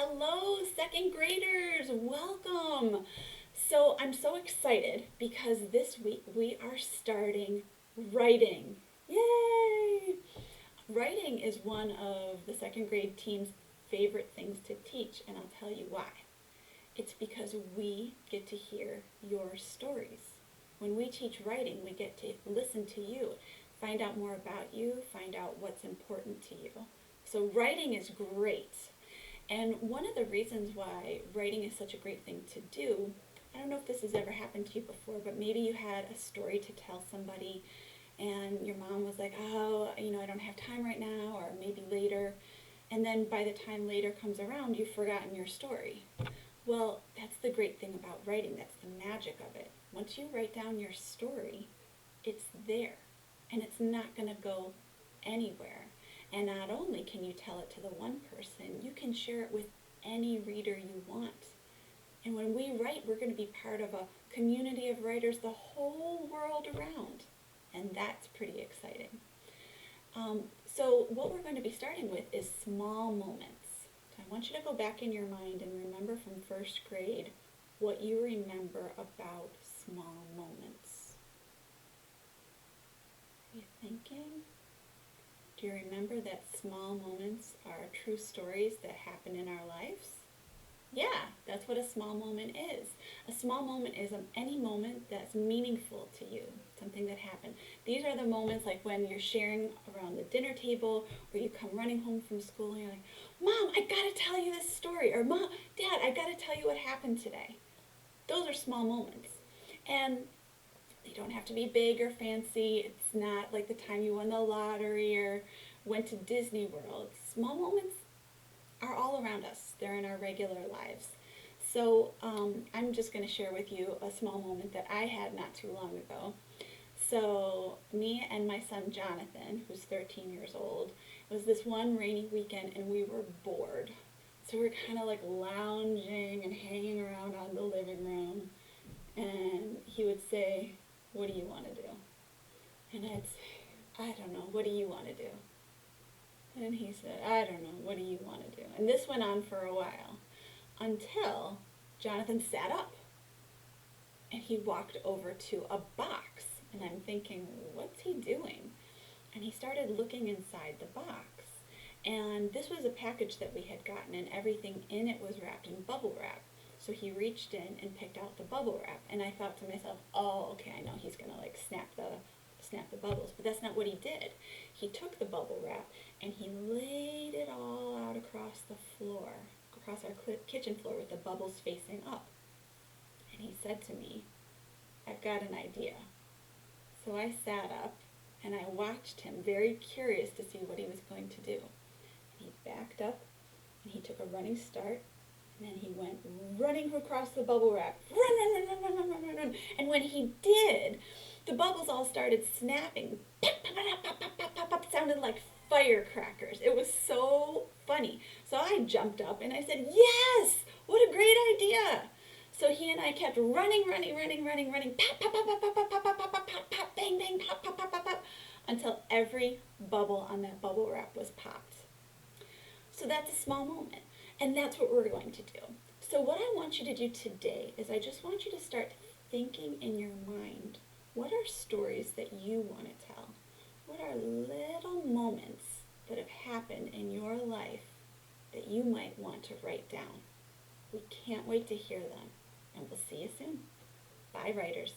Hello, second graders. Welcome. So I'm so excited because this week we are starting writing. Yay! Writing is one of the second grade team's favorite things to teach, and I'll tell you why. It's because we get to hear your stories. When we teach writing, we get to listen to you, find out more about you, find out what's important to you. So writing is great. And one of the reasons why writing is such a great thing to do, I don't know if this has ever happened to you before, but maybe you had a story to tell somebody and your mom was like, oh, I don't have time right now, or maybe later. And then by the time later comes around, you've forgotten your story. Well, that's the great thing about writing. That's the magic of it. Once you write down your story, it's there. And it's not going to go anywhere. And not only can you tell it to the one person, you can share it with any reader you want. And when we write, we're going to be part of a community of writers the whole world around. And that's pretty exciting. So what we're going to be starting with is small moments. So I want you to go back in your mind and remember from first grade what you remember about small moments. Are you thinking? Do you remember that small moments are true stories that happen in our lives? Yeah, that's what a small moment is. A small moment is any moment that's meaningful to you, something that happened. These are the moments like when you're sharing around the dinner table, or you come running home from school and you're like, Mom, I gotta tell you this story, or Mom, Dad, I gotta tell you what happened today. Those are small moments. And they don't have to be big or fancy. It's not like the time you won the lottery or went to Disney World. Small moments are all around us. They're in our regular lives. So I'm just going to share with you a small moment that I had not too long ago. So me and my son Jonathan, who's 13 years old, it was this one rainy weekend and we were bored. So we're kind of like lounging and hanging around on the living room. And he would say, what do you want to do? And I'd say, I don't know, what do you want to do? And he said, I don't know, what do you want to do? And this went on for a while until Jonathan sat up and he walked over to a box. And I'm thinking, what's he doing? And he started looking inside the box. And this was a package that we had gotten, and everything in it was wrapped in bubble wrap. So he reached in and picked out the bubble wrap, and I thought to myself, oh, okay, I know he's gonna like snap the bubbles, but that's not what he did. He took the bubble wrap and he laid it all out across the floor, across our kitchen floor with the bubbles facing up. And he said to me, I've got an idea. So I sat up and I watched him, very curious to see what he was going to do. And he backed up and he took a running start. And then he went running across the bubble wrap. Run, run, run, run, run, run, run, run, run. And when he did, the bubbles all started snapping. Pop, pop, pop, pop, pop, pop, pop, pop. Sounded like firecrackers. It was so funny. So I jumped up and I said, yes, what a great idea. So he and I kept running, running, running, running, running. Pop, pop, pop, pop, pop, pop, pop, pop, pop, pop, pop, pop, bang, bang, pop, pop, pop, pop, pop, until every bubble on that bubble wrap was popped. So that's a small moment. And that's what we're going to do. So what I want you to do today is I just want you to start thinking in your mind, what are stories that you want to tell? What are little moments that have happened in your life that you might want to write down? We can't wait to hear them. And we'll see you soon. Bye, writers.